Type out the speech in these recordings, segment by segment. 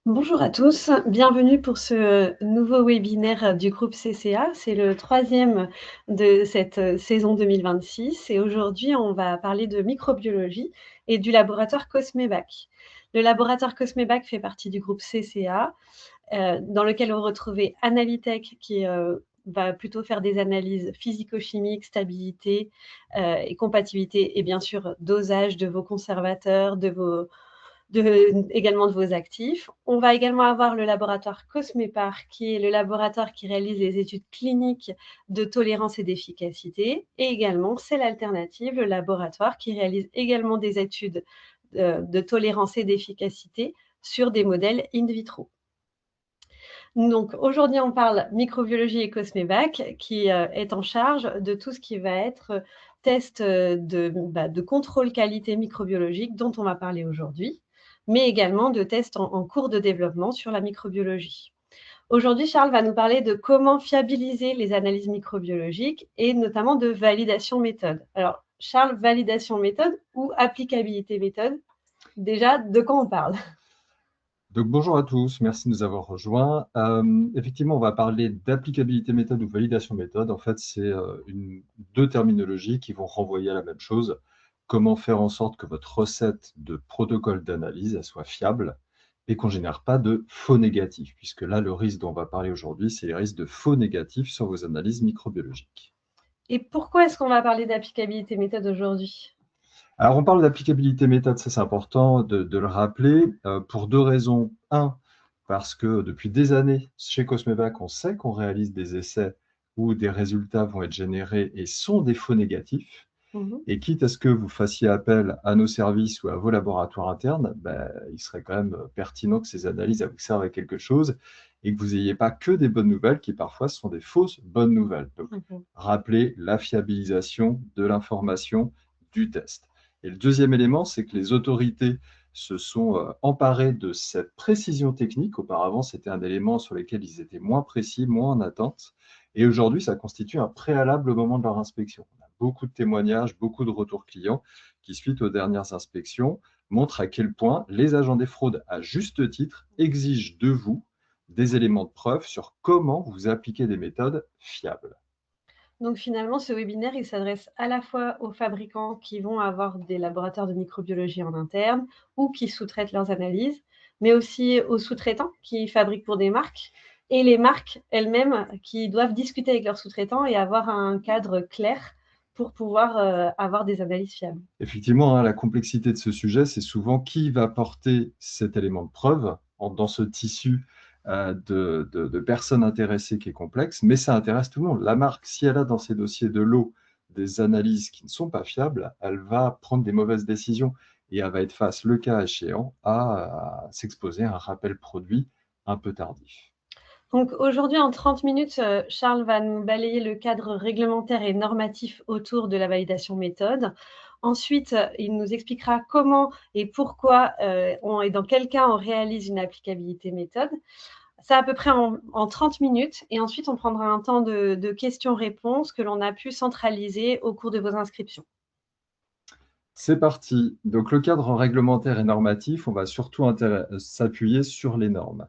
Bonjour à tous, bienvenue pour ce nouveau webinaire du groupe CCA. C'est le troisième de cette saison 2026 et aujourd'hui on va parler de microbiologie et du laboratoire Cosmevac. Le laboratoire Cosmevac fait partie du groupe CCA dans lequel on retrouvait Analytech qui va plutôt faire des analyses physico-chimiques, stabilité et compatibilité et bien sûr dosage de vos conservateurs, également de vos actifs. On va également avoir le laboratoire Cosmepar, qui est le laboratoire qui réalise les études cliniques de tolérance et d'efficacité. Et également, c'est l'alternative, le laboratoire qui réalise également des études de tolérance et d'efficacité sur des modèles in vitro. Donc aujourd'hui, on parle microbiologie et Cosmevac, qui est en charge de tout ce qui va être test de contrôle qualité microbiologique dont on va parler aujourd'hui, mais également de tests en cours de développement sur la microbiologie. Aujourd'hui, Charles va nous parler de comment fiabiliser les analyses microbiologiques et notamment de validation méthode. Alors, Charles, validation méthode ou applicabilité méthode, déjà, de quoi on parle? Donc bonjour à tous, merci de nous avoir rejoints. Effectivement, on va parler d'applicabilité méthode ou validation méthode. En fait, c'est deux terminologies qui vont renvoyer à la même chose. Comment faire en sorte que votre recette de protocole d'analyse elle soit fiable et qu'on ne génère pas de faux négatifs, puisque là, le risque dont on va parler aujourd'hui, c'est les risques de faux négatifs sur vos analyses microbiologiques. Et pourquoi est-ce qu'on va parler d'applicabilité méthode aujourd'hui? Alors, on parle d'applicabilité méthode, ça c'est important de le rappeler, pour deux raisons. Un, parce que depuis des années, chez Cosmevac, on sait qu'on réalise des essais où des résultats vont être générés et sont des faux négatifs. Mhm. Et quitte à ce que vous fassiez appel à nos services ou à vos laboratoires internes, ben, il serait quand même pertinent que ces analyses vous servent à quelque chose et que vous n'ayez pas que des bonnes nouvelles qui parfois sont des fausses bonnes nouvelles. Donc, Mhm. rappelez la fiabilisation de l'information du test. Et le deuxième élément, c'est que les autorités se sont emparées de cette précision technique. Auparavant, c'était un élément sur lequel ils étaient moins précis, moins en attente. Et aujourd'hui, ça constitue un préalable au moment de leur inspection. On a beaucoup de témoignages, beaucoup de retours clients qui, suite aux dernières inspections, montrent à quel point les agents des fraudes, à juste titre, exigent de vous des éléments de preuve sur comment vous appliquez des méthodes fiables. Donc finalement, ce webinaire, il s'adresse à la fois aux fabricants qui vont avoir des laboratoires de microbiologie en interne ou qui sous-traitent leurs analyses, mais aussi aux sous-traitants qui fabriquent pour des marques et les marques elles-mêmes qui doivent discuter avec leurs sous-traitants et avoir un cadre clair pour pouvoir avoir des analyses fiables. Effectivement, hein, la complexité de ce sujet, c'est souvent qui va porter cet élément de preuve dans ce tissu de personnes intéressées qui est complexe, mais ça intéresse tout le monde. La marque, si elle a dans ses dossiers de l'eau des analyses qui ne sont pas fiables, elle va prendre des mauvaises décisions et elle va être face, le cas échéant, à s'exposer à un rappel produit un peu tardif. Donc aujourd'hui, en 30 minutes, Charles va nous balayer le cadre réglementaire et normatif autour de la validation méthode. Ensuite, il nous expliquera comment et pourquoi et dans quel cas on réalise une applicabilité méthode. Ça à peu près en 30 minutes. Et ensuite, on prendra un temps de questions-réponses que l'on a pu centraliser au cours de vos inscriptions. C'est parti. Donc le cadre réglementaire et normatif, on va surtout s'appuyer sur les normes.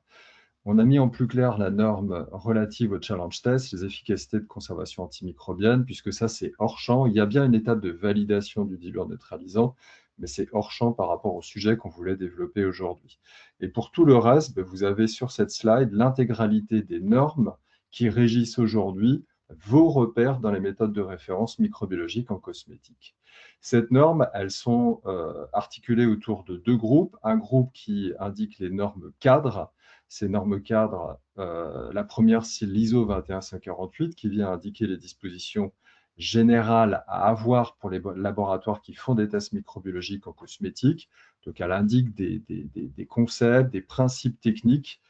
On a mis en plus clair la norme relative au challenge test, les efficacités de conservation antimicrobienne, puisque ça, c'est hors champ. Il y a bien une étape de validation du diluant neutralisant, mais c'est hors champ par rapport au sujet qu'on voulait développer aujourd'hui. Et pour tout le reste, ben, vous avez sur cette slide l'intégralité des normes qui régissent aujourd'hui vos repères dans les méthodes de référence microbiologiques en cosmétique. Ces normes, elles sont articulées autour de deux groupes. Un groupe qui indique les normes cadres. Ces normes cadres, la première, c'est l'ISO 21548 qui vient indiquer les dispositions générales à avoir pour les laboratoires qui font des tests microbiologiques en cosmétique. Donc, elle indique des concepts, des principes techniques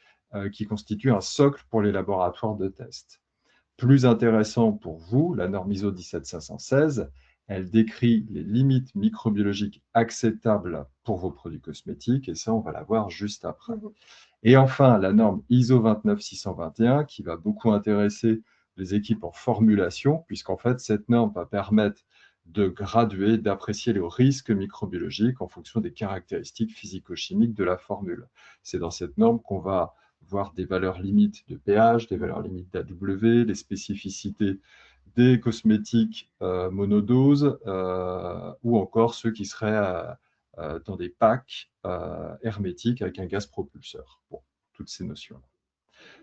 qui constituent un socle pour les laboratoires de test. Plus intéressant pour vous, la norme ISO 17516, elle décrit les limites microbiologiques acceptables pour vos produits cosmétiques, et ça, on va la voir juste après. Mhm. Et enfin, la norme ISO 29621 qui va beaucoup intéresser les équipes en formulation, puisqu'en fait, cette norme va permettre de graduer, d'apprécier le risque microbiologique en fonction des caractéristiques physico-chimiques de la formule. C'est dans cette norme qu'on va voir des valeurs limites de pH, des valeurs limites d'AW, les spécificités des cosmétiques monodoses ou encore ceux qui seraient dans des packs hermétiques avec un gaz propulseur. Bon, toutes ces notions.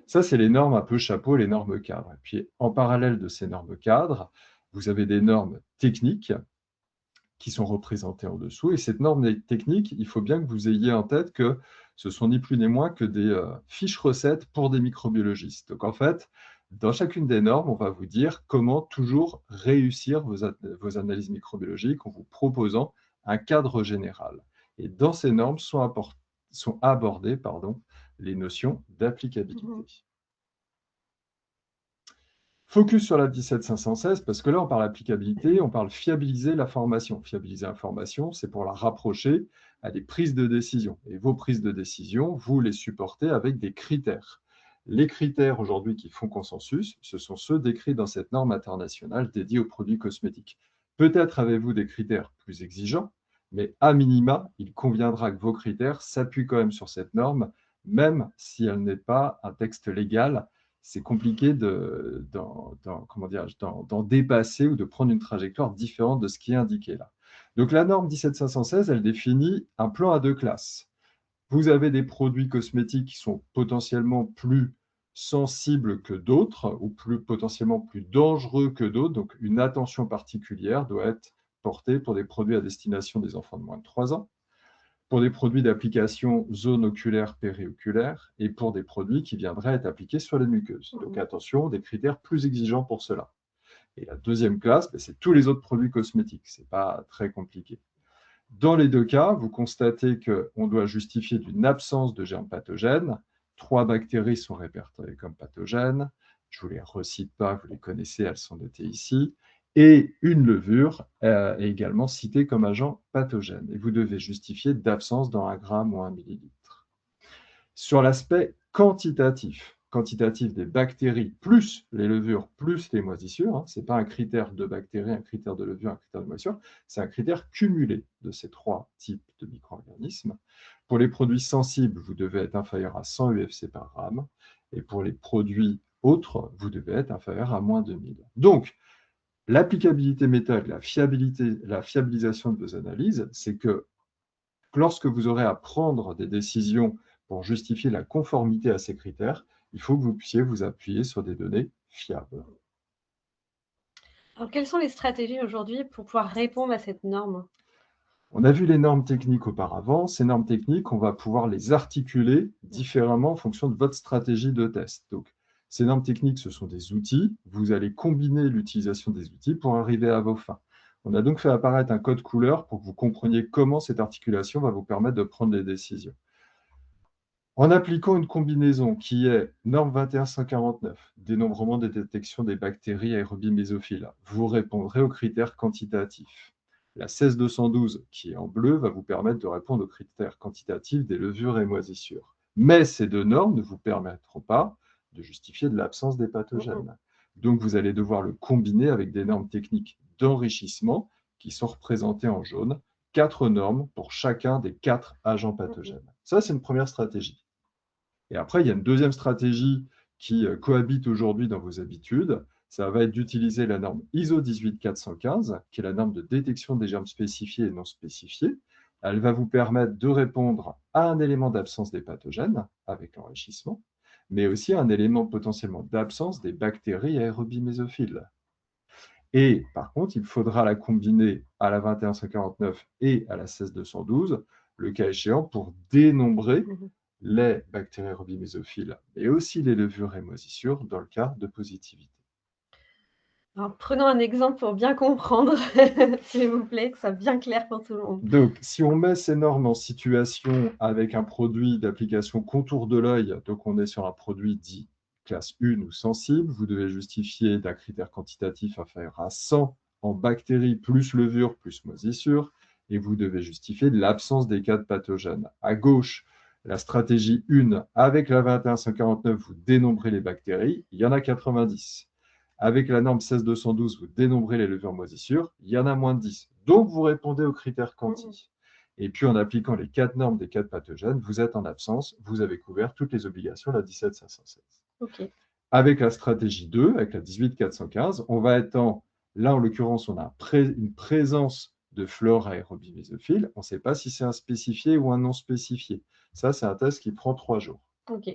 Ça, c'est les normes un peu chapeau, les normes cadres. Et puis, en parallèle de ces normes cadres, vous avez des normes techniques qui sont représentées en dessous. Et cette norme technique, il faut bien que vous ayez en tête que ce sont ni plus ni moins que des fiches recettes pour des microbiologistes. Donc, en fait, dans chacune des normes, on va vous dire comment toujours réussir vos analyses microbiologiques en vous proposant un cadre général. Et dans ces normes sont abordées les notions d'applicabilité. Focus sur la 17516, parce que là, on parle applicabilité, on parle fiabiliser l'information. Fiabiliser l'information, c'est pour la rapprocher à des prises de décision. Et vos prises de décision, vous les supportez avec des critères. Les critères aujourd'hui qui font consensus, ce sont ceux décrits dans cette norme internationale dédiée aux produits cosmétiques. Peut-être avez-vous des critères plus exigeants, mais à minima, il conviendra que vos critères s'appuient quand même sur cette norme, même si elle n'est pas un texte légal. C'est compliqué d'en dépasser ou de prendre une trajectoire différente de ce qui est indiqué là. Donc la norme 17516, elle définit un plan à deux classes. Vous avez des produits cosmétiques qui sont potentiellement plus sensibles que d'autres ou potentiellement plus dangereux que d'autres. Donc une attention particulière doit être portée pour des produits à destination des enfants de moins de 3 ans, pour des produits d'application zone oculaire, périoculaire, et pour des produits qui viendraient être appliqués sur les muqueuses. Donc attention, des critères plus exigeants pour cela. Et la deuxième classe, c'est tous les autres produits cosmétiques. Ce n'est pas très compliqué. Dans les deux cas, vous constatez qu'on doit justifier d'une absence de germes pathogènes. 3 bactéries sont répertoriées comme pathogènes. Je ne vous les recite pas, vous les connaissez, elles sont notées ici. Et une levure est également citée comme agent pathogène. Et vous devez justifier d'absence dans 1 gramme ou 1 millilitre. Sur l'aspect quantitatif des bactéries plus les levures plus les moisissures, ce n'est pas un critère de bactéries, un critère de levure, un critère de moisissure, c'est un critère cumulé de ces 3 types de micro-organismes. Pour les produits sensibles, vous devez être inférieur à 100 UFC par gramme, et pour les produits autres, vous devez être inférieur à moins 2000. Donc, l'applicabilité méthode, la fiabilisation de vos analyses, c'est que lorsque vous aurez à prendre des décisions pour justifier la conformité à ces critères, il faut que vous puissiez vous appuyer sur des données fiables. Alors, quelles sont les stratégies aujourd'hui pour pouvoir répondre à cette norme? On a vu les normes techniques auparavant. Ces normes techniques, on va pouvoir les articuler différemment en fonction de votre stratégie de test. Donc, ces normes techniques, ce sont des outils. Vous allez combiner l'utilisation des outils pour arriver à vos fins. On a donc fait apparaître un code couleur pour que vous compreniez comment cette articulation va vous permettre de prendre des décisions. En appliquant une combinaison qui est norme 21149, dénombrement des détections des bactéries aérobies mésophiles, vous répondrez aux critères quantitatifs. La 16212, qui est en bleu, va vous permettre de répondre aux critères quantitatifs des levures et moisissures. Mais ces deux normes ne vous permettront pas de justifier de l'absence des pathogènes. Donc, vous allez devoir le combiner avec des normes techniques d'enrichissement qui sont représentées en jaune, 4 normes pour chacun des 4 agents pathogènes. Ça, c'est une première stratégie. Et après, il y a une deuxième stratégie qui cohabite aujourd'hui dans vos habitudes. Ça va être d'utiliser la norme ISO 18415, qui est la norme de détection des germes spécifiés et non spécifiés. Elle va vous permettre de répondre à un élément d'absence des pathogènes avec l'enrichissement, mais aussi à un élément potentiellement d'absence des bactéries aérobies mésophiles. Et par contre, il faudra la combiner à la 21149 et à la 16212, le cas échéant, pour dénombrer les bactéries aérobies mésophiles, mais aussi les levures et moisissures dans le cas de positivité. Alors, prenons un exemple pour bien comprendre, s'il vous plaît, que ça soit bien clair pour tout le monde. Donc, si on met ces normes en situation avec un produit d'application contour de l'œil, donc on est sur un produit dit classe 1 ou sensible, vous devez justifier d'un critère quantitatif inférieur à 100 en bactéries plus levure plus moisissure, et vous devez justifier de l'absence des cas de pathogènes. À gauche, la stratégie 1, avec la 21149, vous dénombrez les bactéries, il y en a 90. Avec la norme 16212, vous dénombrez les levures moisissures, il y en a moins de 10. Donc, vous répondez aux critères quanti. Et puis, en appliquant les 4 normes des 4 pathogènes, vous êtes en absence, vous avez couvert toutes les obligations de la 17516. Ok. Avec la stratégie 2, avec la 18415, on va être là en l'occurrence, on a une présence de flore aérobie mésophiles. On ne sait pas si c'est un spécifié ou un non spécifié. Ça, c'est un test qui prend 3 jours. Ok.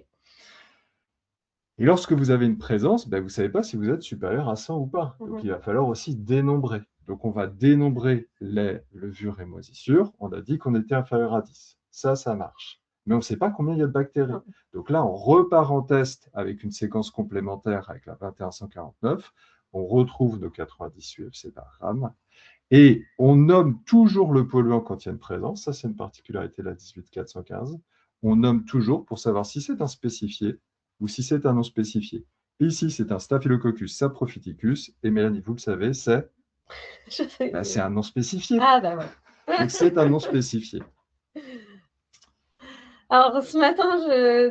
Et lorsque vous avez une présence, ben, vous ne savez pas si vous êtes supérieur à 100 ou pas. Donc, il va falloir aussi dénombrer. Donc, on va dénombrer les levures et moisissures. On a dit qu'on était inférieur à 10. Ça marche. Mais on ne sait pas combien il y a de bactéries. Donc là, on repart en test avec une séquence complémentaire avec la 21149. On retrouve nos 90 UFC par gramme. Et on nomme toujours le polluant quand il y a une présence. Ça, c'est une particularité de la 18415. On nomme toujours pour savoir si c'est un spécifié ou si c'est un non spécifié. Ici, c'est un Staphylococcus saprophyticus. Et Mélanie, vous le savez, c'est un non spécifié. Ah, bah ouais. Donc, c'est un non spécifié. Alors, ce matin,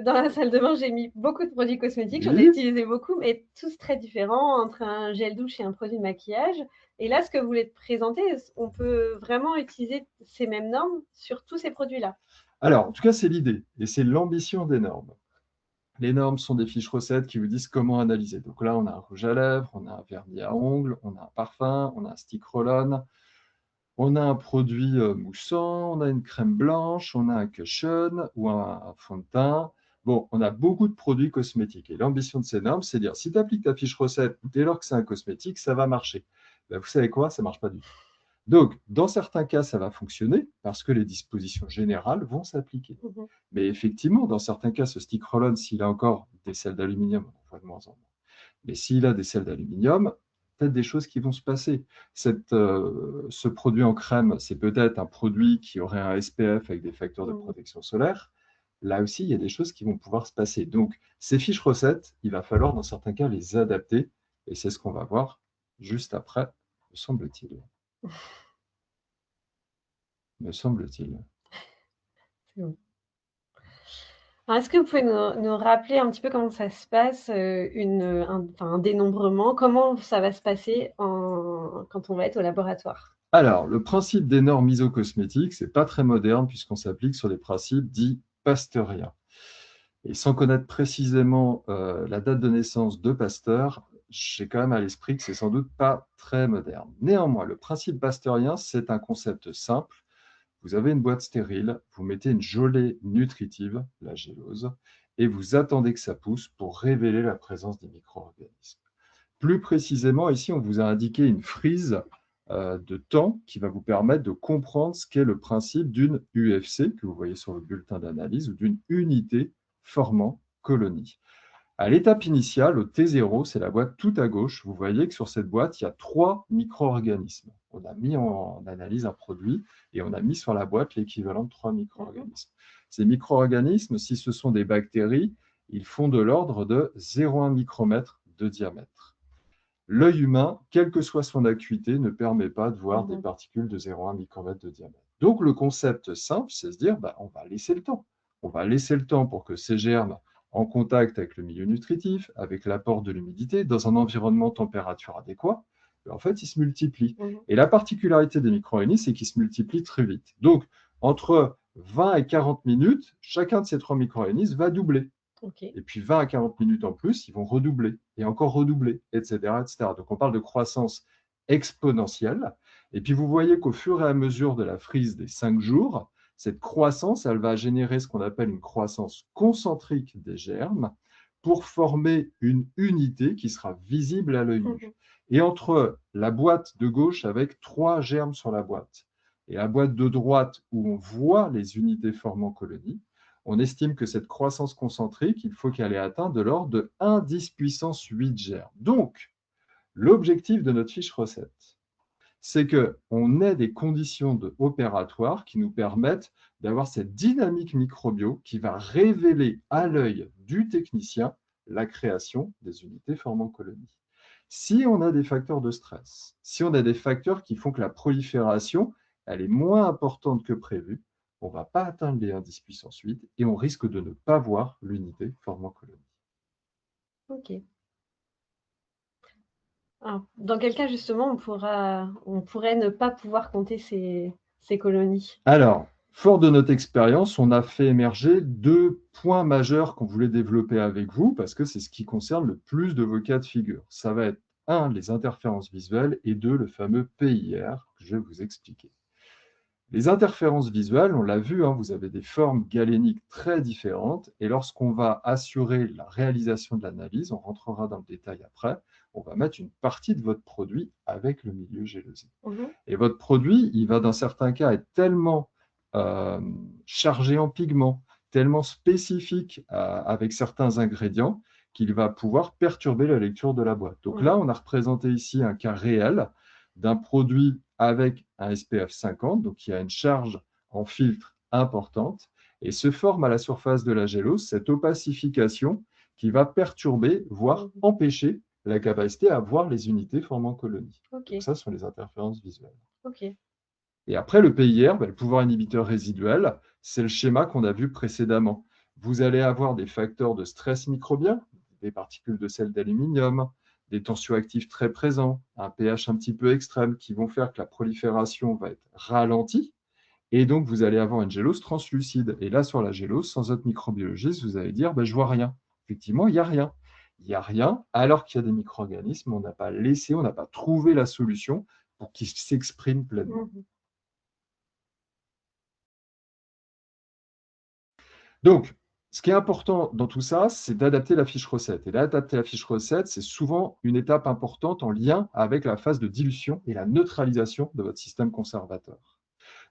dans la salle de bain, j'ai mis beaucoup de produits cosmétiques. J'en ai utilisé beaucoup, mais tous très différents, entre un gel douche et un produit de maquillage. Et là, ce que vous voulez présenter, on peut vraiment utiliser ces mêmes normes sur tous ces produits-là. Alors, en tout cas, c'est l'idée et c'est l'ambition des normes. Les normes sont des fiches recettes qui vous disent comment analyser. Donc là, on a un rouge à lèvres, on a un vernis à ongles, on a un parfum, on a un stick roll-on, on a un produit moussant, on a une crème blanche, on a un cushion ou un fond de teint. Bon, on a beaucoup de produits cosmétiques. Et l'ambition de ces normes, c'est de dire, si tu appliques ta fiche recette dès lors que c'est un cosmétique, ça va marcher. Ben, vous savez quoi? Ça ne marche pas du tout. Donc, dans certains cas, ça va fonctionner parce que les dispositions générales vont s'appliquer. Mais effectivement, dans certains cas, ce stick roll-on, s'il a encore des sels d'aluminium, on en voit de moins en moins. Mais s'il a des sels d'aluminium, peut-être des choses qui vont se passer. Ce produit en crème, c'est peut-être un produit qui aurait un SPF avec des facteurs de protection solaire. Là aussi, il y a des choses qui vont pouvoir se passer. Donc, ces fiches recettes, il va falloir dans certains cas les adapter. Et c'est ce qu'on va voir juste après, me semble-t-il. Me semble-t-il. C'est bon. Alors, est-ce que vous pouvez nous rappeler un petit peu comment ça se passe, un dénombrement? Comment ça va se passer quand on va être au laboratoire? Alors, le principe des normes isocosmétiques, ce n'est pas très moderne puisqu'on s'applique sur des principes dits pasteuriens. Et sans connaître précisément la date de naissance de Pasteur, j'ai quand même à l'esprit que c'est sans doute pas très moderne. Néanmoins, le principe pasteurien, c'est un concept simple. Vous avez une boîte stérile, vous mettez une gelée nutritive, la gélose, et vous attendez que ça pousse pour révéler la présence des micro-organismes. Plus précisément, ici, on vous a indiqué une frise de temps qui va vous permettre de comprendre ce qu'est le principe d'une UFC, que vous voyez sur le bulletin d'analyse, ou d'une unité formant colonie. À l'étape initiale, au T0, c'est la boîte tout à gauche. Vous voyez que sur cette boîte, il y a 3 micro-organismes. On a mis en analyse un produit et on a mis sur la boîte l'équivalent de 3 micro-organismes. Ces micro-organismes, si ce sont des bactéries, ils font de l'ordre de 0,1 micromètre de diamètre. L'œil humain, quelle que soit son acuité, ne permet pas de voir des particules de 0,1 micromètre de diamètre. Donc, le concept simple, c'est se dire, on va laisser le temps. On va laisser le temps pour que ces germes, en contact avec le milieu nutritif, avec l'apport de l'humidité, dans un environnement température adéquat, en fait, ils se multiplient. Et la particularité des micro-organismes, c'est qu'ils se multiplient très vite. Donc, entre 20 et 40 minutes, chacun de ces 3 micro-organismes va doubler. Et puis 20 à 40 minutes en plus, ils vont redoubler et encore redoubler, etc., etc. Donc on parle de croissance exponentielle. Et puis vous voyez qu'au fur et à mesure de la frise des 5 jours, cette croissance, elle va générer ce qu'on appelle une croissance concentrique des germes pour former une unité qui sera visible à l'œil nu. Et entre la boîte de gauche avec 3 germes sur la boîte et la boîte de droite où on voit les unités formant colonie, on estime que cette croissance concentrique, il faut qu'elle ait atteint de l'ordre de 1 10 puissance 8 germes. Donc, l'objectif de notre fiche recette, c'est qu'on ait des conditions opératoires qui nous permettent d'avoir cette dynamique microbio qui va révéler à l'œil du technicien la création des unités formant colonie. Si on a des facteurs de stress, si on a des facteurs qui font que la prolifération, elle est moins importante que prévu, on ne va pas atteindre les 1 10 puissance 8 et on risque de ne pas voir l'unité formant colonie. Ok. Dans quel cas, justement, on pourrait ne pas pouvoir compter ces colonies? Alors, fort de notre expérience, on a fait émerger 2 points majeurs qu'on voulait développer avec vous, parce que c'est ce qui concerne le plus de vos cas de figure. Ça va être 1, les interférences visuelles, et 2, le fameux PIR, que je vais vous expliquer. Les interférences visuelles, on l'a vu, hein, vous avez des formes galéniques très différentes, et lorsqu'on va assurer la réalisation de l'analyse, on rentrera dans le détail après, on va mettre une partie de votre produit avec le milieu gélosé. Mmh. Et votre produit, il va dans certains cas être tellement euh, chargé en pigments, tellement spécifique avec certains ingrédients qu'il va pouvoir perturber la lecture de la boîte. Donc là, Mmh. on a représenté ici un cas réel d'un produit avec un SPF 50, donc il y a une charge en filtre importante, et se forme à la surface de la gélose cette opacification qui va perturber, voire Mmh. empêcher la capacité à voir les unités formant colonie. Donc OK, ça, ce sont les interférences visuelles. OK. Et après, le PIR, le pouvoir inhibiteur résiduel, c'est le schéma qu'on a vu précédemment. Vous allez avoir des facteurs de stress microbien, des particules de sel d'aluminium, des tensioactifs très présents, un pH un petit peu extrême qui vont faire que la prolifération va être ralentie. Et donc, vous allez avoir une gélose translucide. Et là, sur la gélose, sans être microbiologiste, vous allez dire, je vois rien. Effectivement, il n'y a rien. Il n'y a rien, alors qu'il y a des micro-organismes, on n'a pas laissé, on n'a pas trouvé la solution pour qu'ils s'expriment pleinement. Mmh. Donc, ce qui est important dans tout ça, c'est d'adapter la fiche recette. Et d'adapter la fiche recette, c'est souvent une étape importante en lien avec la phase de dilution et la neutralisation de votre système conservateur.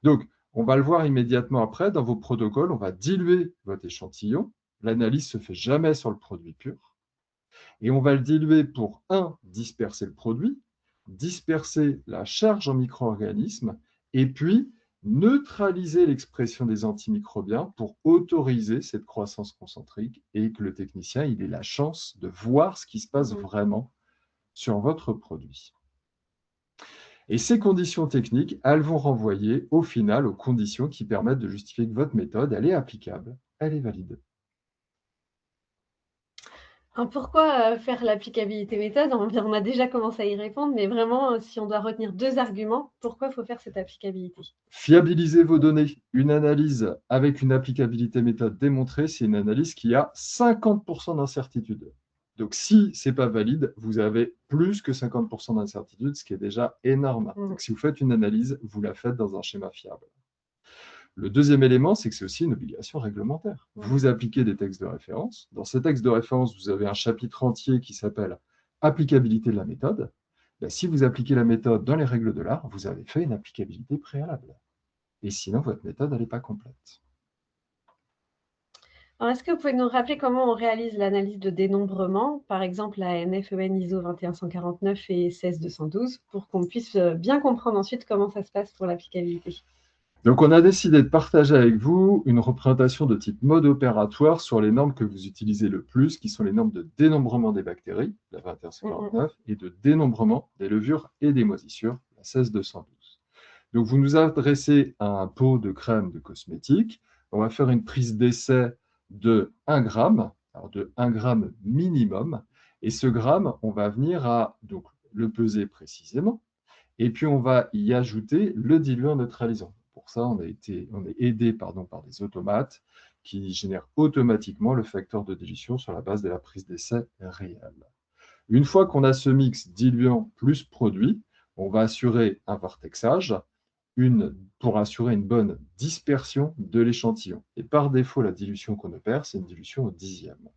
Donc, on va le voir immédiatement après, dans vos protocoles, on va diluer votre échantillon. L'analyse se fait jamais sur le produit pur. Et on va le diluer pour, disperser le produit, disperser la charge en micro-organismes, et puis neutraliser l'expression des antimicrobiens pour autoriser cette croissance concentrique et que le technicien ait la chance de voir ce qui se passe Mmh. vraiment sur votre produit. Et ces conditions techniques, elles vont renvoyer au final aux conditions qui permettent de justifier que votre méthode, elle est applicable, elle est valide. Pourquoi, faire l'applicabilité méthode? On a déjà commencé à y répondre, mais vraiment, si on doit retenir 2 arguments, pourquoi il faut faire cette applicabilité? Fiabiliser vos données. Une analyse avec une applicabilité méthode démontrée, c'est une analyse qui a 50% d'incertitude. Donc, si ce n'est pas valide, vous avez plus que 50% d'incertitude, ce qui est déjà énorme. Mmh. Donc, si vous faites une analyse, vous la faites dans un schéma fiable. Le deuxième élément, c'est que c'est aussi une obligation réglementaire. Mmh. Vous appliquez des textes de référence. Dans ces textes de référence, vous avez un chapitre entier qui s'appelle Applicabilité de la méthode. Si vous appliquez la méthode dans les règles de l'art, vous avez fait une applicabilité préalable. Et sinon, votre méthode, elle n'est pas complète. Alors, est-ce que vous pouvez nous rappeler comment on réalise l'analyse de dénombrement, par exemple la NFEN ISO 21149 et 16212, pour qu'on puisse, bien comprendre ensuite comment ça se passe pour l'applicabilité? Donc, on a décidé de partager avec vous une représentation de type mode opératoire sur les normes que vous utilisez le plus, qui sont les normes de dénombrement des bactéries, la Mmh mh. 21149, et de dénombrement des levures et des moisissures, la 16212. Donc, vous nous adressez un pot de crème de cosmétique. On va faire une prise d'essai de 1 gramme, alors de 1 gramme minimum. Et ce gramme, on va venir à donc, le peser précisément. Et puis, on va y ajouter le diluant neutralisant. Pour ça, on est aidé par des automates qui génèrent automatiquement le facteur de dilution sur la base de la prise d'essai réelle. Une fois qu'on a ce mix diluant plus produit, on va assurer un vortexage pour assurer une bonne dispersion de l'échantillon. Et par défaut, la dilution qu'on opère, c'est une dilution au dixième.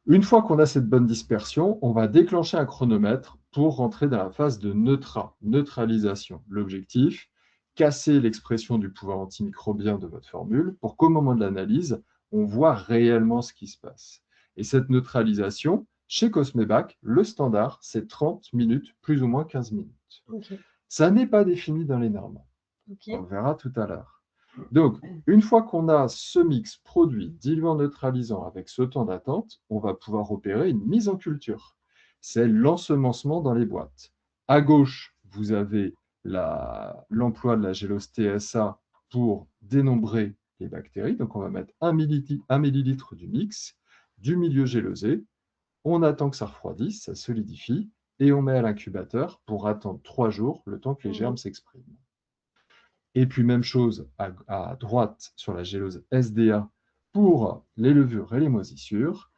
Une fois qu'on a cette bonne dispersion, on va déclencher un chronomètre pour rentrer dans la phase de neutralisation. L'objectif, casser l'expression du pouvoir antimicrobien de votre formule pour qu'au moment de l'analyse, on voit réellement ce qui se passe. Et cette neutralisation, chez Cosmebac, le standard, c'est 30 minutes, plus ou moins 15 minutes. OK. Ça n'est pas défini dans les normes. On le OK. verra tout à l'heure. Donc, une fois qu'on a ce mix produit diluant neutralisant avec ce temps d'attente, on va pouvoir opérer une mise en culture. C'est l'ensemencement dans les boîtes. À gauche, vous avez l'emploi de la gélose TSA pour dénombrer les bactéries. Donc, on va mettre 1 millilitre du mix, du milieu gélosé, On attend que ça refroidisse, ça solidifie, et on met à l'incubateur pour attendre 3 jours, le temps que les germes s'expriment. Et puis même chose à droite sur la gélose SDA pour les levures et les moisissures.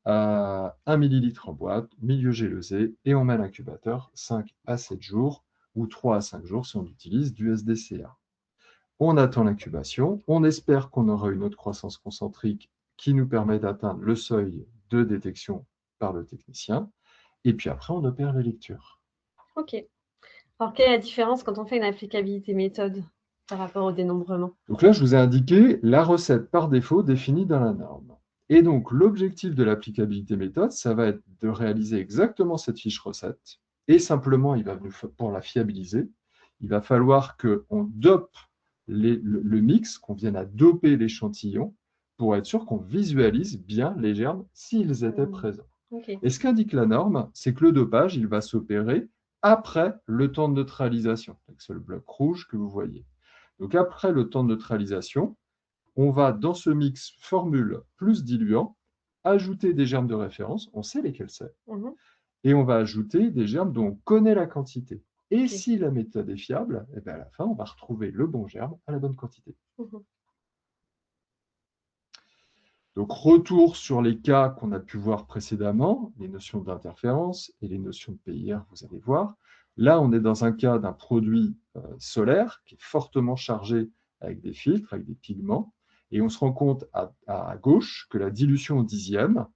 1 millilitre en boîte, milieu gélosé, et on met à l'incubateur 5 à 7 jours, ou 3 à 5 jours si on utilise du SDCA. On attend l'incubation, on espère qu'on aura une autre croissance concentrique qui nous permet d'atteindre le seuil de détection par le technicien, et puis après on opère la lecture. Ok. Alors, quelle est la différence quand on fait une applicabilité méthode par rapport au dénombrement? Donc là, je vous ai indiqué la recette par défaut définie dans la norme. Et donc, l'objectif de l'applicabilité méthode, ça va être de réaliser exactement cette fiche recette. Et simplement, pour la fiabiliser, il va falloir qu'on dope le mix, qu'on vienne à doper l'échantillon pour être sûr qu'on visualise bien les germes s'ils étaient présents. Okay. Et ce qu'indique la norme, c'est que le dopage, il va s'opérer après le temps de neutralisation. C'est le bloc rouge que vous voyez. Donc après le temps de neutralisation, on va dans ce mix formule plus diluant ajouter des germes de référence, on sait lesquels c'est, et on va ajouter des germes dont on connaît la quantité. Et si la méthode est fiable, eh bien à la fin, on va retrouver le bon germe à la bonne quantité. Donc retour sur les cas qu'on a pu voir précédemment, les notions d'interférence et les notions de PIR, vous allez voir. Là, on est dans un cas d'un produit solaire qui est fortement chargé avec des filtres, avec des pigments, et on se rend compte à gauche que la dilution au dixième,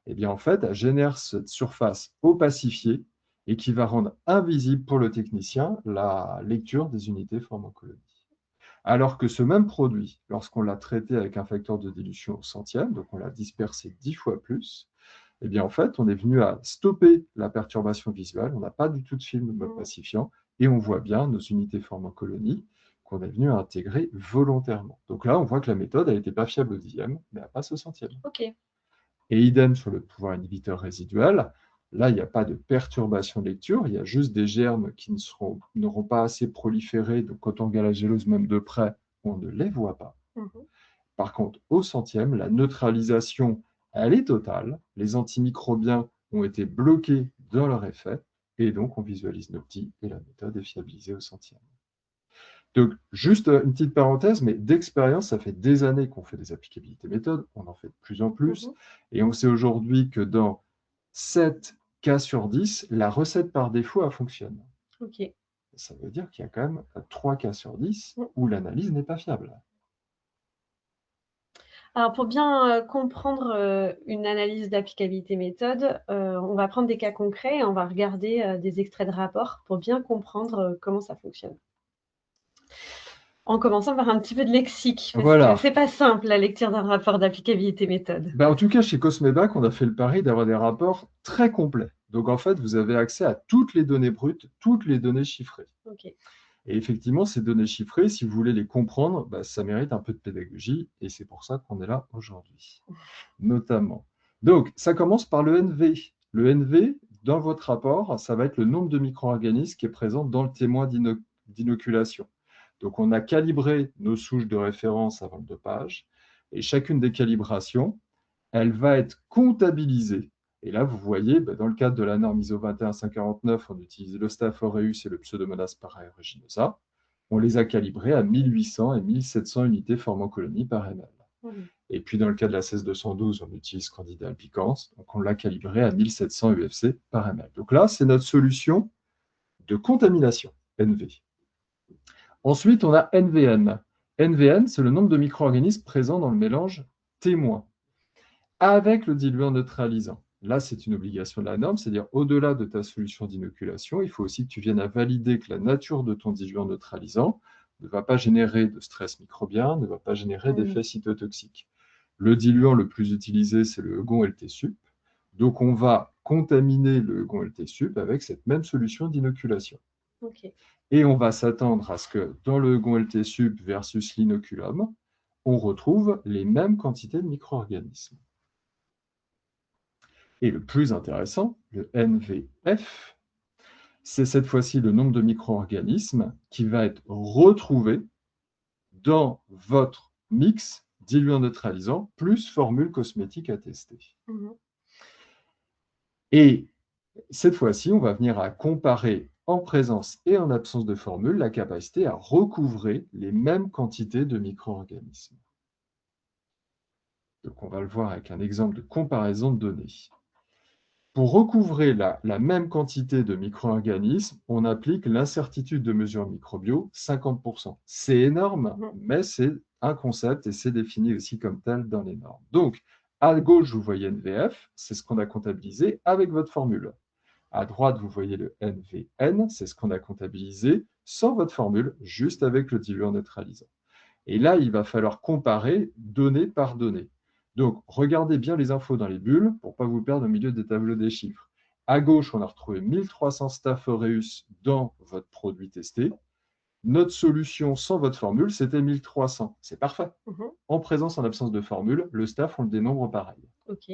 eh bien en fait, elle génère cette surface opacifiée et qui va rendre invisible pour le technicien la lecture des unités pharmacologiques. Alors que ce même produit, lorsqu'on l'a traité avec un facteur de dilution au centième, donc on l'a dispersé 10 fois plus, eh bien en fait, on est venu à stopper la perturbation visuelle, on n'a pas du tout de film opacifiant, et on voit bien nos unités pharmacologiques qu'on est venu à intégrer volontairement. Donc là, on voit que la méthode, elle n'était pas fiable au dixième, mais elle passe au centième. Okay. Et idem sur le pouvoir inhibiteur résiduel. Là, il n'y a pas de perturbation de lecture, il y a juste des germes qui n'auront pas assez proliféré, donc quand on regarde la gélose même de près, on ne les voit pas. Par contre, au centième, la neutralisation, elle est totale, les antimicrobiens ont été bloqués dans leur effet, et donc on visualise nos petits, et la méthode est fiabilisée au centième. Donc, juste une petite parenthèse, mais d'expérience, ça fait des années qu'on fait des applicabilités méthodes, on en fait de plus en plus, et on sait aujourd'hui que dans 7 cas sur 10, la recette par défaut, elle fonctionne. Okay. Ça veut dire qu'il y a quand même 3 cas sur 10 où l'analyse n'est pas fiable. Alors, pour bien comprendre une analyse d'applicabilité méthode, on va prendre des cas concrets et on va regarder des extraits de rapports pour bien comprendre comment ça fonctionne. En commençant par un petit peu de lexique, parce que c'est pas simple la lecture d'un rapport d'applicabilité méthode. Ben, en tout cas, chez Cosmebac, on a fait le pari d'avoir des rapports très complets. Donc en fait, vous avez accès à toutes les données brutes, toutes les données chiffrées. Okay. Et effectivement, ces données chiffrées, si vous voulez les comprendre, bah, ça mérite un peu de pédagogie, et c'est pour ça qu'on est là aujourd'hui, notamment. Donc, ça commence par le NV. Le NV, dans votre rapport, ça va être le nombre de micro-organismes qui est présent dans le témoin d'inoculation. Donc, on a calibré nos souches de référence avant le dopage, et chacune des calibrations, elle va être comptabilisée. Et là, vous voyez, dans le cadre de la norme ISO 21549, on utilise le Staph aureus et le Pseudomonas paraeruginosa. On les a calibrés à 1800 et 1700 unités pharmacolonie par ml. Et puis, dans le cas de la 16212, on utilise Candida albicans, donc on l'a calibré à 1700 UFC par ml. Donc là, c'est notre solution de contamination, NV. Ensuite, on a NVN. NVN, c'est le nombre de micro-organismes présents dans le mélange témoin, avec le diluant neutralisant. Là, c'est une obligation de la norme, c'est-à-dire au-delà de ta solution d'inoculation, il faut aussi que tu viennes à valider que la nature de ton diluant neutralisant ne va pas générer de stress microbien, ne va pas générer d'effets cytotoxiques. Le diluant le plus utilisé, c'est le Eugon LT-Sup. Donc, on va contaminer le Eugon LT-Sup avec cette même solution d'inoculation. Okay. Et on va s'attendre à ce que dans le Eugon LT-Sup versus l'inoculum, on retrouve les mêmes quantités de micro-organismes. Et le plus intéressant, le NVF, c'est cette fois-ci le nombre de micro-organismes qui va être retrouvé dans votre mix diluant neutralisant plus formule cosmétique à tester. Et cette fois-ci, on va venir à comparer en présence et en absence de formule la capacité à recouvrer les mêmes quantités de micro-organismes. Donc, on va le voir avec un exemple de comparaison de données. Pour recouvrer la même quantité de micro-organismes, on applique l'incertitude de mesure microbio 50%. C'est énorme, mais c'est un concept et c'est défini aussi comme tel dans les normes. Donc, à gauche, vous voyez NVF, c'est ce qu'on a comptabilisé avec votre formule. À droite, vous voyez le NVN, c'est ce qu'on a comptabilisé sans votre formule, juste avec le diluant neutralisant. Et là, il va falloir comparer donnée par donnée. Donc, regardez bien les infos dans les bulles pour ne pas vous perdre au milieu des tableaux des chiffres. À gauche, on a retrouvé 1300 Staph aureus dans votre produit testé. Notre solution sans votre formule, c'était 1300. C'est parfait. En présence, en absence de formule, le Staph, on le dénombre pareil. Ok.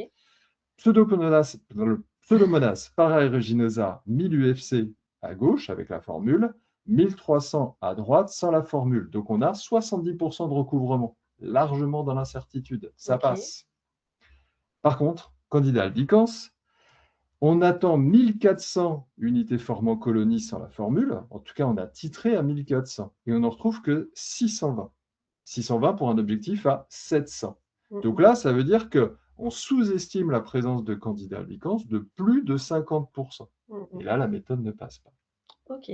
Pseudomonas paraeruginosa 1000 UFC à gauche avec la formule, 1300 à droite sans la formule. Donc on a 70% de recouvrement, largement dans l'incertitude. Ça passe. Par contre, Candida albicans, on attend 1400 unités formant colonie sans la formule. En tout cas, on a titré à 1400 et on n'en retrouve que 620. 620 pour un objectif à 700. Donc là, ça veut dire qu'on sous-estime la présence de Candida albicans de plus de 50%. Et là, la méthode ne passe pas. Ok.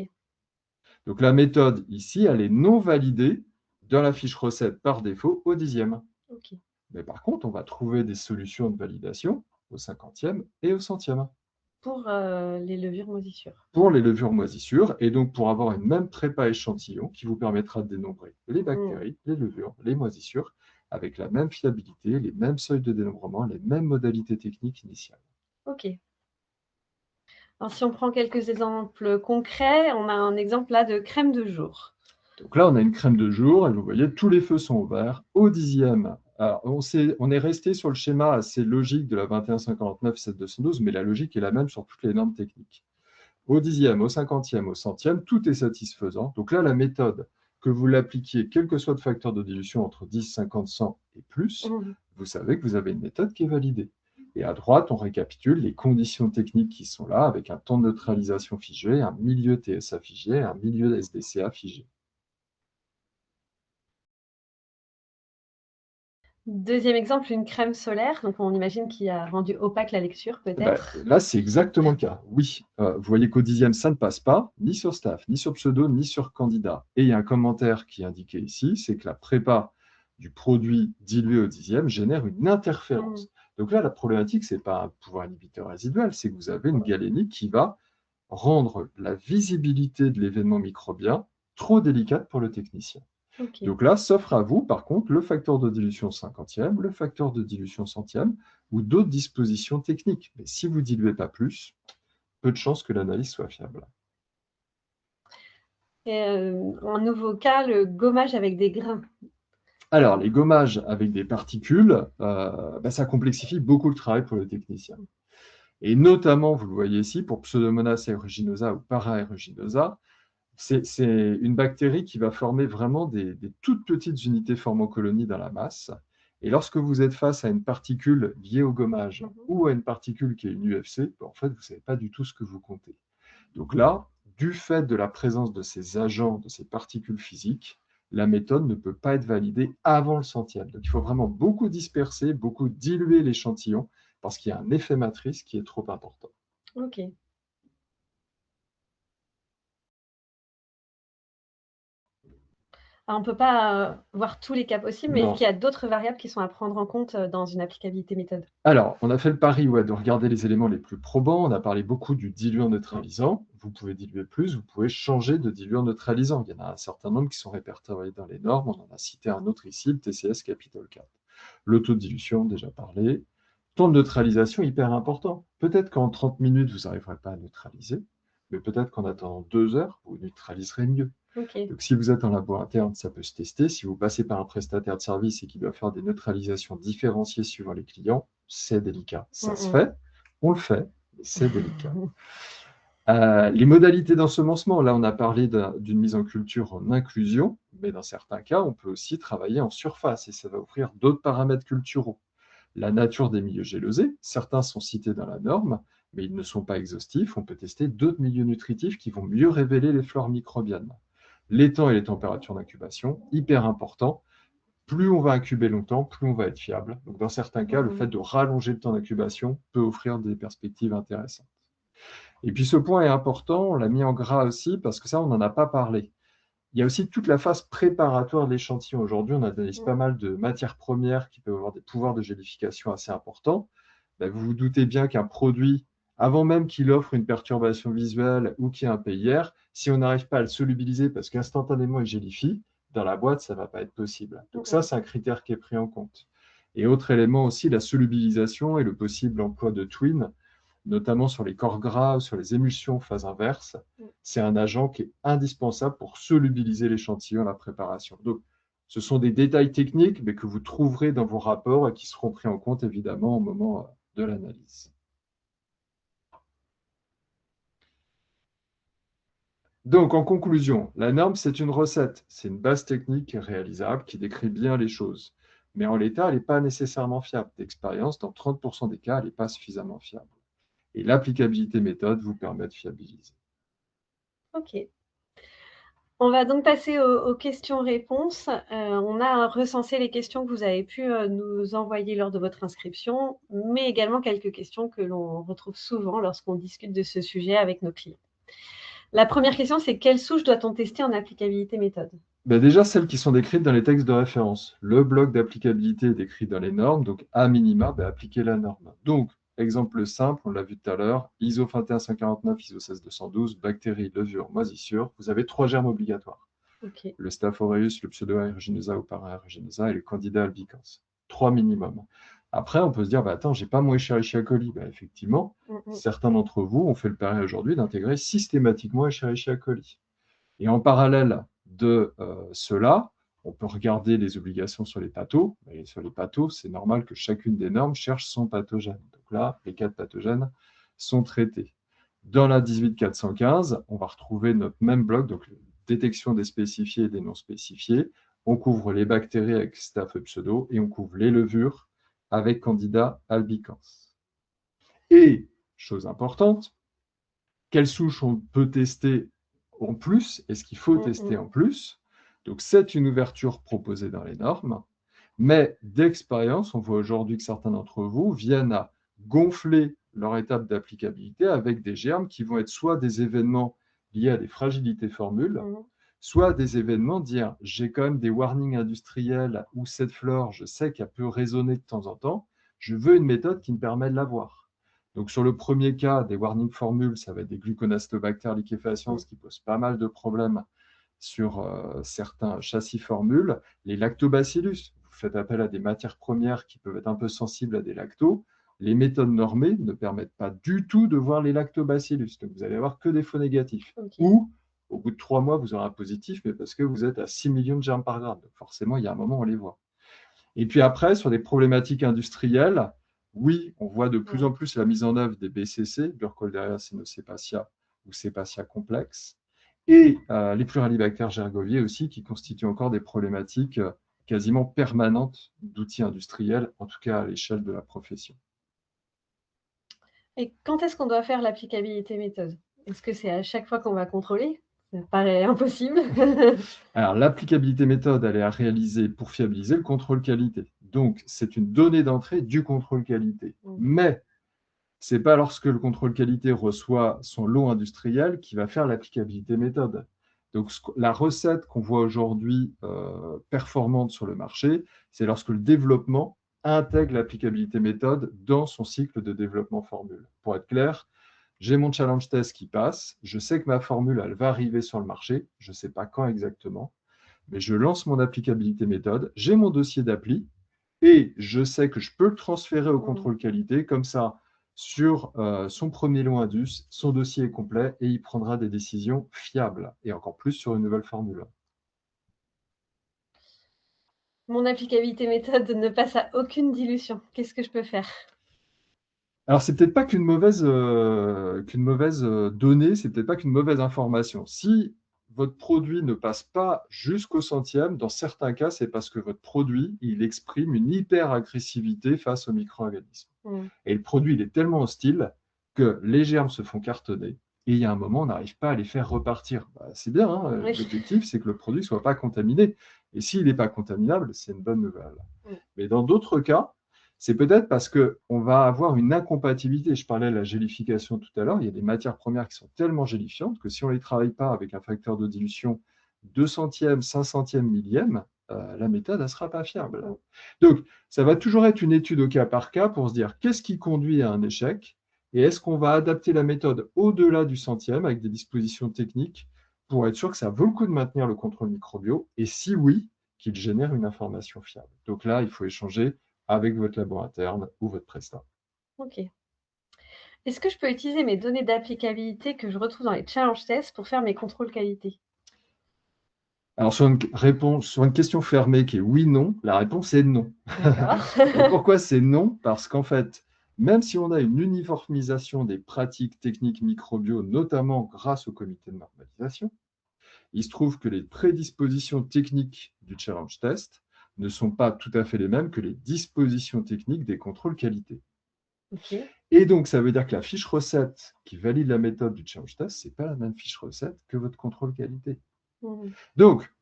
Donc la méthode ici, elle est non validée dans la fiche recette par défaut au 10e. Okay. Mais par contre, on va trouver des solutions de validation au 50e et au 100e. Pour les levures moisissures. Pour les levures moisissures, et donc pour avoir une même prépa échantillon qui vous permettra de dénombrer les bactéries, les levures, les moisissures, avec la même fiabilité, les mêmes seuils de dénombrement, les mêmes modalités techniques initiales. Ok. Alors, si on prend quelques exemples concrets, on a un exemple là de crème de jour. Donc là, on a une crème de jour, et vous voyez, tous les feux sont ouverts. Au 10e, alors on est resté sur le schéma assez logique de la 2159-7212, mais la logique est la même sur toutes les normes techniques. Au 10e, au 50e, au 100e, tout est satisfaisant. Donc là, la méthode, que vous l'appliquiez, quel que soit le facteur de dilution entre 10, 50, 100 et plus, vous savez que vous avez une méthode qui est validée. Et à droite, on récapitule les conditions techniques qui sont là, avec un temps de neutralisation figé, un milieu TSA figé, un milieu SDCA figé. Deuxième exemple, une crème solaire. Donc, on imagine qu'il a rendu opaque la lecture, peut-être. Là, c'est exactement le cas. Oui, vous voyez qu'au 10e, ça ne passe pas, ni sur Staph, ni sur Pseudo, ni sur Candida. Et il y a un commentaire qui est indiqué ici, c'est que la prépa du produit dilué au 10e génère une interférence. Donc là, la problématique, ce n'est pas un pouvoir inhibiteur résiduel, c'est que vous avez une galénique qui va rendre la visibilité de l'événement microbien trop délicate pour le technicien. Okay. Donc là, s'offre à vous, par contre, le facteur de dilution 50e, le facteur de dilution 100e ou d'autres dispositions techniques. Mais si vous ne diluez pas plus, peu de chances que l'analyse soit fiable. Et un nouveau cas, le gommage avec des grains. Alors, les gommages avec des particules, ça complexifie beaucoup le travail pour le technicien. Et notamment, vous le voyez ici, pour Pseudomonas aeruginosa ou Paraeruginosa, c'est une bactérie qui va former vraiment des toutes petites unités formant colonies dans la masse. Et lorsque vous êtes face à une particule liée au gommage ou à une particule qui est une UFC, en fait, vous ne savez pas du tout ce que vous comptez. Donc là, du fait de la présence de ces agents, de ces particules physiques, la méthode ne peut pas être validée avant le 100e. Donc il faut vraiment beaucoup disperser, beaucoup diluer l'échantillon parce qu'il y a un effet matrice qui est trop important. Ok. Alors, on ne peut pas voir tous les cas possibles, mais est-ce qu'il y a d'autres variables qui sont à prendre en compte dans une applicabilité méthode? Alors, on a fait le pari de regarder les éléments les plus probants. On a parlé beaucoup du diluant neutralisant. Vous pouvez diluer plus, vous pouvez changer de diluant neutralisant. Il y en a un certain nombre qui sont répertoriés dans les normes. On en a cité un autre ici, le TCS Capital 4. Le taux de dilution, déjà parlé. Temps de neutralisation, hyper important. Peut-être qu'en 30 minutes, vous n'arriverez pas à neutraliser, mais peut-être qu'en attendant 2 heures, vous neutraliserez mieux. Okay. Donc, si vous êtes en labo interne, ça peut se tester. Si vous passez par un prestataire de service et qui doit faire des neutralisations différenciées suivant les clients, c'est délicat. Ça se fait, on le fait, mais c'est délicat. Les modalités d'ensemencement, là, on a parlé d'une mise en culture en inclusion, mais dans certains cas, on peut aussi travailler en surface et ça va offrir d'autres paramètres culturaux. La nature des milieux gélosés, certains sont cités dans la norme, mais ils ne sont pas exhaustifs. On peut tester d'autres milieux nutritifs qui vont mieux révéler les flores microbiennes. Les temps et les températures d'incubation, hyper important. Plus on va incuber longtemps, plus on va être fiable. Donc, dans certains cas, le fait de rallonger le temps d'incubation peut offrir des perspectives intéressantes. Et puis, ce point est important, on l'a mis en gras aussi, parce que ça, on n'en a pas parlé. Il y a aussi toute la phase préparatoire de l'échantillon. Aujourd'hui, on analyse pas mal de matières premières qui peuvent avoir des pouvoirs de gélification assez importants. Ben, vous vous doutez bien qu'un produit, avant même qu'il offre une perturbation visuelle ou qu'il y ait un PIR, si on n'arrive pas à le solubiliser parce qu'instantanément il gélifie, dans la boîte, ça ne va pas être possible. Donc ça, c'est un critère qui est pris en compte. Et autre élément aussi, la solubilisation et le possible emploi de Twin, notamment sur les corps gras ou sur les émulsions phase inverse. C'est un agent qui est indispensable pour solubiliser l'échantillon à la préparation. Donc, ce sont des détails techniques, mais que vous trouverez dans vos rapports et qui seront pris en compte évidemment au moment de l'analyse. Donc, en conclusion, la norme, c'est une recette. C'est une base technique réalisable qui décrit bien les choses. Mais en l'état, elle n'est pas nécessairement fiable. D'expérience, dans 30% des cas, elle n'est pas suffisamment fiable. Et l'applicabilité méthode vous permet de fiabiliser. Ok. On va donc passer aux questions-réponses. On a recensé les questions que vous avez pu nous envoyer lors de votre inscription, mais également quelques questions que l'on retrouve souvent lorsqu'on discute de ce sujet avec nos clients. La première question, c'est quelle souche doit-on tester en applicabilité méthode? Ben déjà, celles qui sont décrites dans les textes de référence. Le bloc d'applicabilité est décrit dans les normes, donc à minima, appliquez la norme. Donc, exemple simple, on l'a vu tout à l'heure, ISO 21149, ISO 16212, bactéries, levures, moisissures, vous avez 3 germes obligatoires. Okay. Le Staph aureus, le Pseudo-aeruginosa ou Para-aeruginosa et le Candida albicans. 3 minimum. Après, on peut se dire, attends, j'ai pas mon Escherichia coli. Effectivement, certains d'entre vous ont fait le pari aujourd'hui d'intégrer systématiquement Escherichia coli. Et en parallèle de cela, on peut regarder les obligations sur les pathos. Et sur les pathos, c'est normal que chacune des normes cherche son pathogène. Donc là, les 4 pathogènes sont traités. Dans la 18415, on va retrouver notre même bloc, donc détection des spécifiés et des non spécifiés. On couvre les bactéries avec Staph pseudo et on couvre les levures avec Candida albicans. Et, chose importante, quelle souche on peut tester en plus? Est-ce qu'il faut tester en plus? Donc, c'est une ouverture proposée dans les normes, mais d'expérience, on voit aujourd'hui que certains d'entre vous viennent à gonfler leur étape d'applicabilité avec des germes qui vont être soit des événements liés à des fragilités formules, soit des événements dire j'ai quand même des warnings industriels où cette flore, je sais qu'elle peut résonner de temps en temps, je veux une méthode qui me permet de l'avoir. Donc sur le premier cas, des warning formules, ça va être des gluconastobactères liquéfaciens, ce qui pose pas mal de problèmes sur certains châssis formules. Les lactobacillus, vous faites appel à des matières premières qui peuvent être un peu sensibles à des lactos. Les méthodes normées ne permettent pas du tout de voir les lactobacillus. Donc vous allez avoir que des faux négatifs. Ou au bout de 3 mois, vous aurez un positif, mais parce que vous êtes à 6 millions de germes par gramme. Donc forcément, il y a un moment, on les voit. Et puis après, sur des problématiques industrielles, oui, on voit de plus en plus la mise en œuvre des BCC, Burkholderia cynocepacia ou Cepacia complexe, et les pluralibactères gergoviers aussi, qui constituent encore des problématiques quasiment permanentes d'outils industriels, en tout cas à l'échelle de la profession. Et quand est-ce qu'on doit faire l'applicabilité méthode? Est-ce que c'est à chaque fois qu'on va contrôler? Ça paraît impossible. Alors, l'applicabilité méthode, elle est à réaliser pour fiabiliser le contrôle qualité. Donc, c'est une donnée d'entrée du contrôle qualité. Mais ce n'est pas lorsque le contrôle qualité reçoit son lot industriel qu'il va faire l'applicabilité méthode. Donc, la recette qu'on voit aujourd'hui performante sur le marché, c'est lorsque le développement intègre l'applicabilité méthode dans son cycle de développement formule. Pour être clair, j'ai mon challenge test qui passe, je sais que ma formule, elle va arriver sur le marché, je ne sais pas quand exactement, mais je lance mon applicabilité méthode, j'ai mon dossier d'appli, et je sais que je peux le transférer au contrôle qualité, comme ça, sur son premier lot Indus, son dossier est complet et il prendra des décisions fiables, et encore plus sur une nouvelle formule. Mon applicabilité méthode ne passe à aucune dilution. Qu'est-ce que je peux faire? Alors, c'est peut-être pas qu'une mauvaise donnée, c'est peut-être pas qu'une mauvaise information. Si votre produit ne passe pas jusqu'au centième, dans certains cas, c'est parce que votre produit, il exprime une hyper-agressivité face aux micro-organismes. Et le produit, il est tellement hostile que les germes se font cartonner et il y a un moment, on n'arrive pas à les faire repartir. Bah, c'est bien, hein, Oui. l'objectif, c'est que le produit ne soit pas contaminé. Et s'il n'est pas contaminable, c'est une bonne nouvelle. Mm. Mais dans d'autres cas, c'est peut-être parce qu'on va avoir une incompatibilité. Je parlais de la gélification tout à l'heure. Il y a des matières premières qui sont tellement gélifiantes que si on ne les travaille pas avec un facteur de dilution 2 centièmes, 5 centièmes, millième, la méthode ne sera pas fiable. Mm. Donc, ça va toujours être une étude au cas par cas pour se dire qu'est-ce qui conduit à un échec et est-ce qu'on va adapter la méthode au-delà du centième avec des dispositions techniques pour être sûr que ça vaut le coup de maintenir le contrôle microbio et si oui, qu'il génère une information fiable. Donc là, il faut échanger avec votre labo interne ou votre prestat. Ok. Est-ce que je peux utiliser mes données d'applicabilité que je retrouve dans les challenge tests pour faire mes contrôles qualité? Alors, sur une question fermée qui est oui-non, la réponse est non. D'accord. Et pourquoi c'est non? Parce qu'en fait, même si on a une uniformisation des pratiques techniques microbio, notamment grâce au comité de normalisation, il se trouve que les prédispositions techniques du challenge test ne sont pas tout à fait les mêmes que les dispositions techniques des contrôles qualité. Ok. Et donc, ça veut dire que la fiche recette qui valide la méthode du challenge test, ce n'est pas la même fiche recette que votre contrôle qualité. Mm. Donc,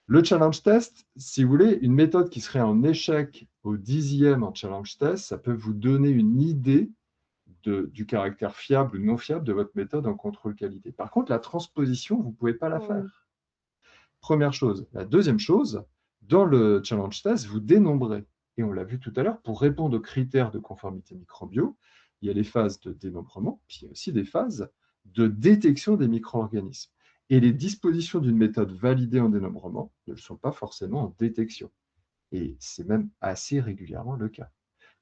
le challenge test, si vous voulez, une méthode qui serait en échec au 10e en challenge test, ça peut vous donner une idée du caractère fiable ou non fiable de votre méthode en contrôle qualité. Par contre, la transposition, vous ne pouvez pas la Mm. faire. Première chose. La deuxième chose, dans le challenge test, vous dénombrez. Et on l'a vu tout à l'heure, pour répondre aux critères de conformité microbio, il y a les phases de dénombrement, puis il y a aussi des phases de détection des micro-organismes. Et les dispositions d'une méthode validée en dénombrement ne sont pas forcément en détection. Et c'est même assez régulièrement le cas.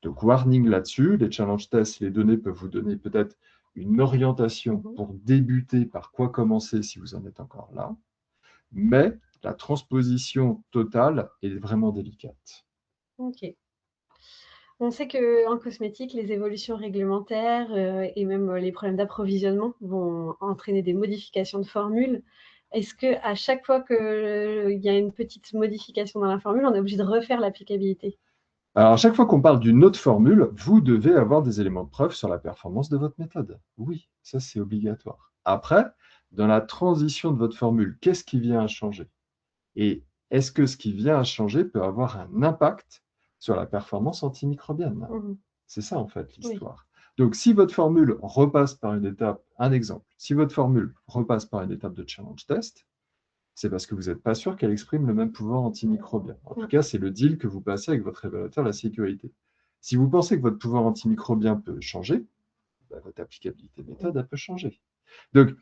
Donc, warning là-dessus, les challenge tests, les données peuvent vous donner peut-être une orientation Mhm. pour débuter par quoi commencer si vous en êtes encore là, mais la transposition totale est vraiment délicate. Ok. On sait qu'en cosmétique, les évolutions réglementaires et même les problèmes d'approvisionnement vont entraîner des modifications de formule. Est-ce qu'à chaque fois qu'il y a une petite modification dans la formule, on est obligé de refaire l'applicabilité? Alors, à chaque fois qu'on parle d'une autre formule, vous devez avoir des éléments de preuve sur la performance de votre méthode. Oui, ça c'est obligatoire. Après, dans la transition de votre formule, qu'est-ce qui vient à changer? Et est-ce que ce qui vient à changer peut avoir un impact sur la performance antimicrobienne? Mhm. C'est ça en fait Oui. l'histoire. Donc, si votre formule repasse par une étape, un exemple, si votre formule repasse par une étape de challenge test, c'est parce que vous n'êtes pas sûr qu'elle exprime le même pouvoir antimicrobien. En tout Mm. cas, c'est le deal que vous passez avec votre évaluateur de la sécurité. Si vous pensez que votre pouvoir antimicrobien peut changer, bah, votre applicabilité méthode, elle peut changer. Donc,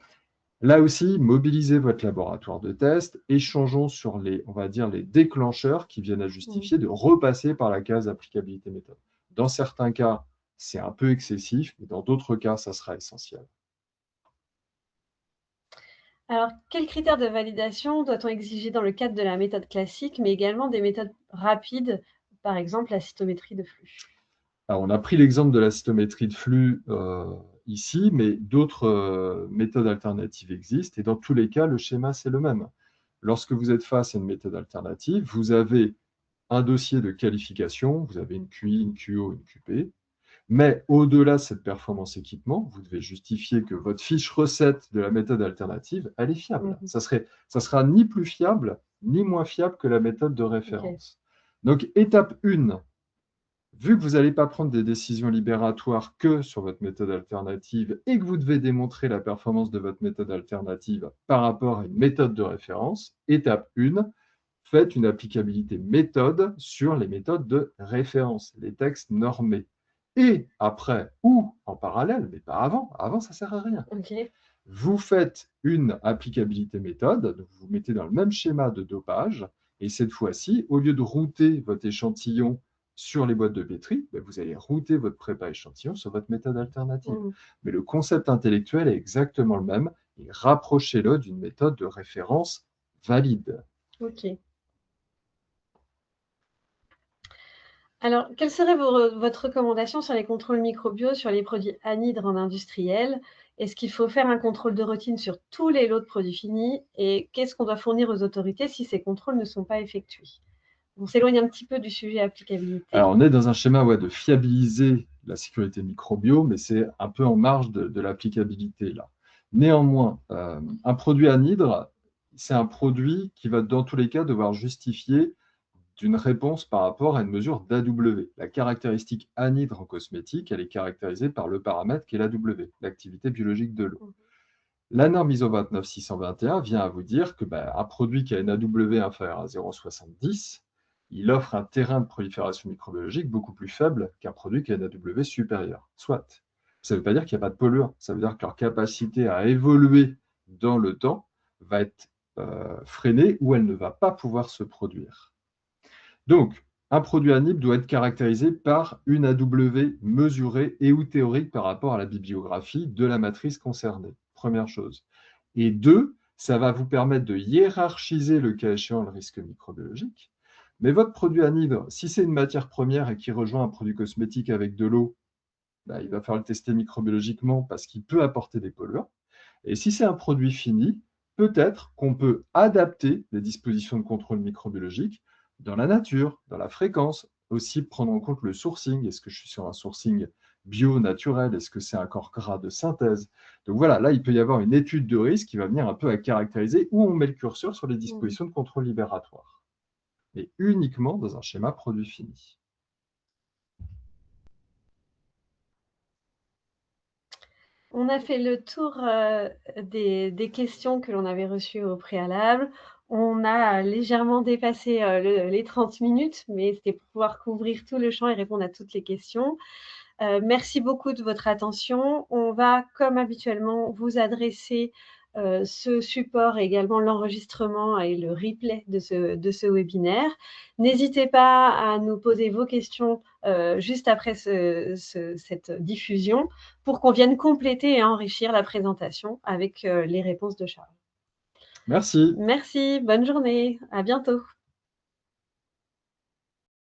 là aussi, mobilisez votre laboratoire de test, échangeons sur les, on va dire, les déclencheurs qui viennent à Mm. justifier de repasser par la case applicabilité méthode. Dans certains cas, c'est un peu excessif, mais dans d'autres cas, ça sera essentiel. Alors, quels critères de validation doit-on exiger dans le cadre de la méthode classique, mais également des méthodes rapides, par exemple la cytométrie de flux? Alors, on a pris l'exemple de la cytométrie de flux ici, mais d'autres méthodes alternatives existent. Et dans tous les cas, le schéma, c'est le même. Lorsque vous êtes face à une méthode alternative, vous avez un dossier de qualification, vous avez une QI, une QO, une QP. Mais au-delà de cette performance équipement, vous devez justifier que votre fiche recette de la méthode alternative, elle est fiable. Mhm. Ça sera ni plus fiable, ni moins fiable que la méthode de Ok. référence. Donc, étape 1, vu que vous n'allez pas prendre des décisions libératoires que sur votre méthode alternative et que vous devez démontrer la performance de votre méthode alternative par rapport à une méthode de référence, étape 1, faites une applicabilité méthode sur les méthodes de référence, les textes normés. Et après, ou en parallèle, mais pas avant, avant ça ne sert à rien, Ok. vous faites une applicabilité méthode, donc vous vous mettez dans le même schéma de dopage, et cette fois-ci, au lieu de router votre échantillon sur les boîtes de pétri, ben vous allez router votre prépa échantillon sur votre méthode alternative. Mhm. Mais le concept intellectuel est exactement le même, et rapprochez-le d'une méthode de référence valide. Ok. Alors, quelle serait votre recommandation sur les contrôles microbiaux sur les produits anhydres en industriel? Est-ce qu'il faut faire un contrôle de routine sur tous les lots de produits finis? Et qu'est-ce qu'on doit fournir aux autorités si ces contrôles ne sont pas effectués? On s'éloigne un petit peu du sujet applicabilité. Alors, on est dans un schéma de fiabiliser la sécurité microbio, mais c'est un peu en marge de l'applicabilité là. Néanmoins, un produit anhydre, c'est un produit qui va dans tous les cas devoir justifier d'une réponse par rapport à une mesure d'AW. La caractéristique anhydre en cosmétique, elle est caractérisée par le paramètre qui est l'AW, l'activité biologique de l'eau. La norme ISO 29621 vient à vous dire que un produit qui a une AW inférieure à 0,70, il offre un terrain de prolifération microbiologique beaucoup plus faible qu'un produit qui a une AW supérieure. Soit. Ça ne veut pas dire qu'il n'y a pas de polluants, ça veut dire que leur capacité à évoluer dans le temps va être freinée ou elle ne va pas pouvoir se produire. Donc, un produit anhydre doit être caractérisé par une AW mesurée et ou théorique par rapport à la bibliographie de la matrice concernée. Première chose. Et deux, ça va vous permettre de hiérarchiser le cas échéant le risque microbiologique. Mais votre produit anhydre, si c'est une matière première et qui rejoint un produit cosmétique avec de l'eau, il va falloir le tester microbiologiquement parce qu'il peut apporter des polluants. Et si c'est un produit fini, peut-être qu'on peut adapter les dispositions de contrôle microbiologique dans la nature, dans la fréquence, aussi prendre en compte le sourcing. Est-ce que je suis sur un sourcing bio, naturel? Est-ce que c'est un corps gras de synthèse? Donc voilà, là, il peut y avoir une étude de risque qui va venir un peu à caractériser où on met le curseur sur les dispositions de contrôle libératoire, mais uniquement dans un schéma produit fini. On a fait le tour des questions que l'on avait reçues au préalable. On a légèrement dépassé les 30 minutes, mais c'était pour pouvoir couvrir tout le champ et répondre à toutes les questions. Merci beaucoup de votre attention. On va, comme habituellement, vous adresser ce support et également l'enregistrement et le replay de ce webinaire. N'hésitez pas à nous poser vos questions juste après cette diffusion pour qu'on vienne compléter et enrichir la présentation avec les réponses de Charles. Merci. Merci, bonne journée, à bientôt.